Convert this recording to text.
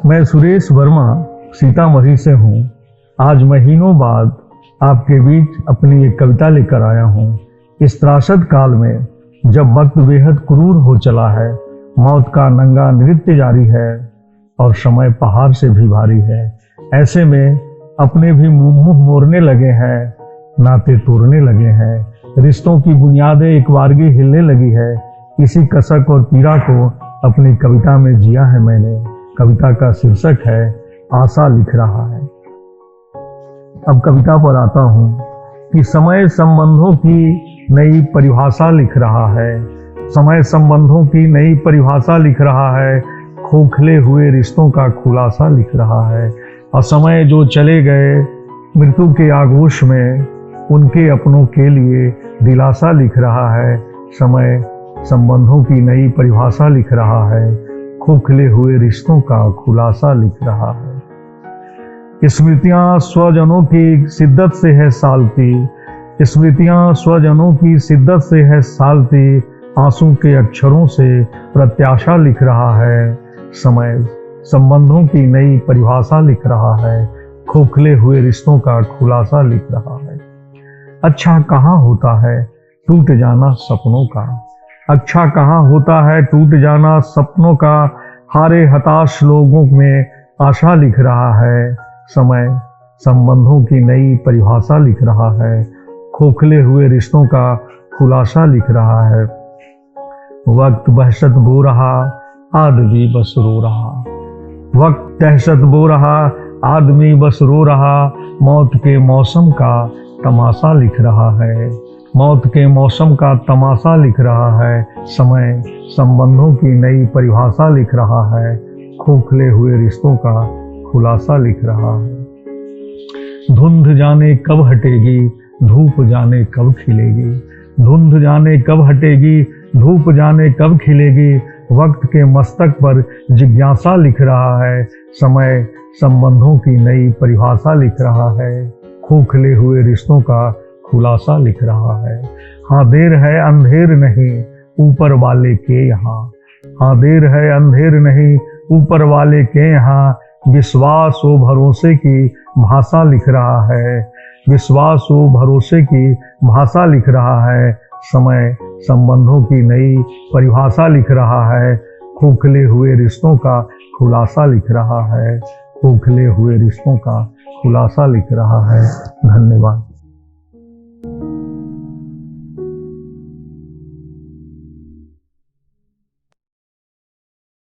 मैं सुरेश वर्मा सीतामढ़ी से हूँ। आज महीनों बाद आपके बीच अपनी एक कविता लेकर आया हूँ। इस त्रासद काल में जब वक्त बेहद क्रूर हो चला है, मौत का नंगा नृत्य जारी है और समय पहाड़ से भी भारी है, ऐसे में अपने भी मुंह मोड़ने लगे हैं, नाते तोड़ने लगे हैं, रिश्तों की बुनियादें एक बारगी हिलने लगी है। इसी कसक और पीड़ा को अपनी कविता में जिया है मैंने। कविता का शीर्षक है आशा लिख रहा है। अब कविता पर आता हूँ कि समय संबंधों की नई परिभाषा लिख रहा है। समय संबंधों की नई परिभाषा लिख रहा है, खोखले हुए रिश्तों का खुलासा लिख रहा है। और समय जो चले गए मृत्यु के आगोश में, उनके अपनों के लिए दिलासा लिख रहा है। समय संबंधों की नई परिभाषा लिख रहा है, खोखले हुए रिश्तों का खुलासा लिख रहा है। स्मृतियां स्वजनों की शिद्दत से है सालती, स्मृतियां स्वजनों की शिद्दत से है सालती, आंसू के अक्षरों से प्रत्याशा लिख रहा है। समय संबंधों की नई परिभाषा लिख रहा है, खोखले हुए रिश्तों का खुलासा लिख रहा है। अच्छा कहाँ होता है टूट जाना सपनों का, अच्छा कहाँ होता है टूट जाना सपनों का, हारे हताश लोगों में आशा लिख रहा है। समय संबंधों की नई परिभाषा लिख रहा है, खोखले हुए रिश्तों का खुलासा लिख रहा है। वक्त दहशत बो रहा, आदमी बस रो रहा, वक्त दहशत बो रहा, आदमी बस रो रहा, मौत के मौसम का तमाशा लिख रहा है, मौत के मौसम का तमाशा लिख रहा है। समय संबंधों की नई परिभाषा लिख रहा है, खोखले हुए रिश्तों का खुलासा लिख रहा है। धुंध जाने कब हटेगी, धूप जाने कब खिलेगी, धुंध जाने कब हटेगी, धूप जाने कब खिलेगी, वक्त के मस्तक पर जिज्ञासा लिख रहा है। समय संबंधों की नई परिभाषा लिख रहा है, खोखले हुए रिश्तों का खुलासा लिख रहा है। हाँ देर है अंधेर नहीं ऊपर वाले के यहाँ, हाँ देर है अंधेर नहीं ऊपर वाले के यहाँ, विश्वास व भरोसे की भाषा लिख रहा है, विश्वास व भरोसे की भाषा लिख रहा है। समय संबंधों की नई परिभाषा लिख रहा है, खोखले हुए रिश्तों का खुलासा लिख रहा है, खोखले हुए रिश्तों का खुलासा लिख रहा है। धन्यवाद।